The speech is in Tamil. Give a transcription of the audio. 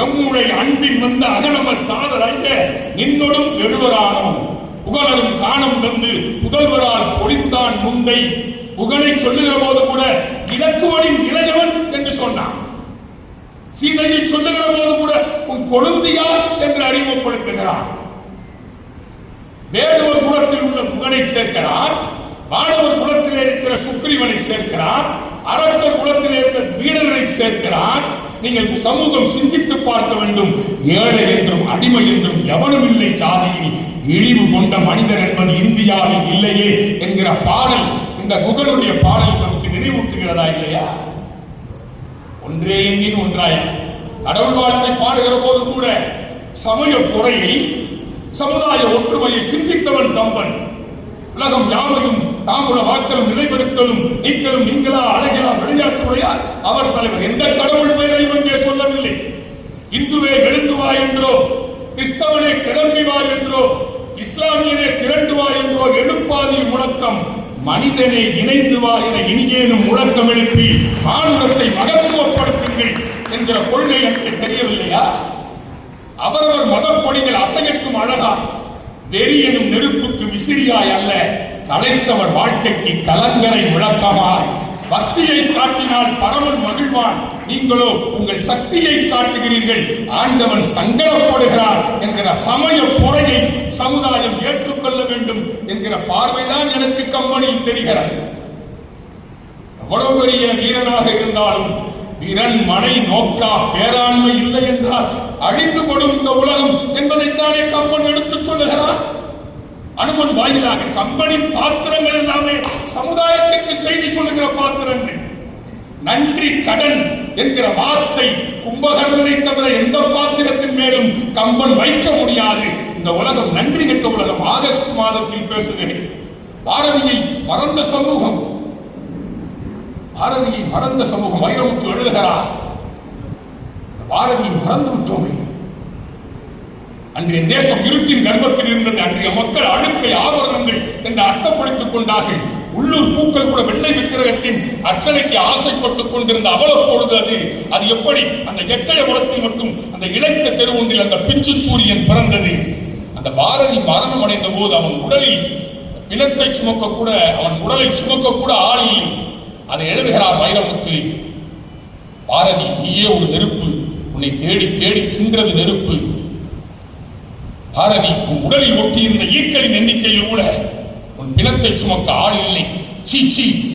எம்முடைய அன்பின் வந்த அகனமர் காதல் ஐய நின்னொடும் எழுவரானோம் புகழரும் காணம் தந்து புதல்வரால் பொழிந்தான் முந்தை புகழை சொல்லுகிற போது கூட இலக்குவனின் இளையவன் என்று சொன்னான். சீதையை சொல்லுகிற போது கூட உன் கொழுந்தியார் என்று அறிமுகப்படுத்துகிறார். வேடுவர் குலத்தில் உள்ள புகழை சேர்க்கிறார், வானவர் குலத்திலே இருக்கிற சுக்ரீவனை சேர்க்கிறார், அரக்கர் குலத்திலே இருக்கிற வீரரை சேர்க்கிறார். நீங்கள் சமூகம் சிந்தித்து பார்க்க வேண்டும். ஏழை என்றும் அடிமை என்றும் எவனும் இல்லை சாதியில் இழிவு கொண்ட மனிதர் என்பது இந்தியாவில் இல்லையே என்கிற பாடல் இந்த குகனுடைய பாடல் நமக்கு நினைவூட்டுகிறதா இல்லையா? ஒன்றே எண்ணின் ஒன்றாய் கடவுள் வாழ்த்தை பாடுகிற போது கூட சமய பொறையை சமுதாய ஒற்றுமையை சிந்தித்தவன் கம்பன். உலகம் யாவையும் தாங்குல வாக்கலும் நிலைபெறுத்தலும் நீங்களும் நீங்களா அழகிலா வெளியாற்றுடையார் அவர் தலைவர். எந்த கடவுள் பெயரையும் இங்கே சொல்லவில்லை. இந்துவே எழுந்து வா என்றோ, கிறிஸ்தவனே கிளம்பி வா என்றோ, இஸ்லாமியனே திரண்டு வா என்றோ எழுப்பாதி முழக்கம். மனிதனை இணைந்து வா என இனியேனும் முழக்கம் எழுப்பி மானுடத்தை மகத்துவப்படுத்துங்கள் என்கிற கொள்கை எனக்கு தெரியவில்லையா? அவரவர் மத கொடிகள் அசையற்றும் அழகா வெறி எனும் நெருப்புக்கு விசிறியாய் அல்ல, கலைத்தவர் வாழ்க்கைக்கு கலங்கரை விளக்கமாய். பக்தியை காட்டினால் பரமன் மகிழ்வான், நீங்களோ உங்கள் சக்தியை காட்டுகிறீர்கள், ஆண்டவன் சங்கடப்படுகிறார் என்கிற சமய பொறையை சமுதாயம் ஏற்றுக்கொள்ள வேண்டும் என்கிற பார்வைதான் எனக்கு கம்பனில் தெரிகிறது. எவ்வளவு பெரிய வீரனாக இருந்தாலும் வீரன் மனை நோக்கா பேராண்மை இல்லை என்றால் அழிந்து கொடும் இந்த உலகம் என்பதைத்தானே கம்பன் எடுத்துச் சொல்லுகிறார். அனுமன் வாயிலாக கம்பனின் பாத்திரங்கள் எல்லாமே சமுதாயத்திற்கு செய்தி சொல்லுகிற பாத்திரங்கள். நன்றி கடன் என்கிற வார்த்தை கும்பகர்ணனை தவிர எந்த பாத்திரத்தின் மேலும் கம்பன் வைக்க முடியாது. இந்த உலகம் நன்றி கெட்ட உலகம். ஆகஸ்ட் மாதத்தில் பேசுகிறேன். பாரதியை மறந்த சமூகம், பாரதியை மறந்த சமூகம். வைரமுத்து எழுதுகிறார், பாரதியை மறந்து விட்டோமே. அன்றைய தேசம் இருட்டின் கர்ப்பத்தில் இருந்தது. அன்றைய மக்கள் அழுக்கை ஆபரணங்கள் என்று அர்த்தப்படுத்திக் கொண்டார்கள். உள்ளூர் பூக்கள் கூட வெள்ளை விக்கிரகத்தின் அர்ச்சனைக்கு ஆசைப்பட்டுக் கொண்டிருந்த அவலப்பொழுது அது எப்படி அந்த எட்டய குலத்தில் மட்டும் அந்த இளைத்த தெரு ஒன்றில் அந்த பிஞ்சு சூரியன் பிறந்தது. அந்த பாரதி மரணம் அடைந்த போது அவன் உடலில் பிணத்தை சுமக்க கூட, அவன் உடலை சுமக்க கூட ஆள் இல்லை. அதை எழுதுகிறார் வைரமுத்து. பாரதி, நீயே ஒரு நெருப்பு, உன்னை தேடி தேடி தின்றது நெருப்பு. பாரதி, உன் உடலில் ஒட்டியிருந்த ஈக்களின் எண்ணிக்கையில் கூட உன் பிணத்தை சுமக்க ஆள் இல்லை. சீச்சி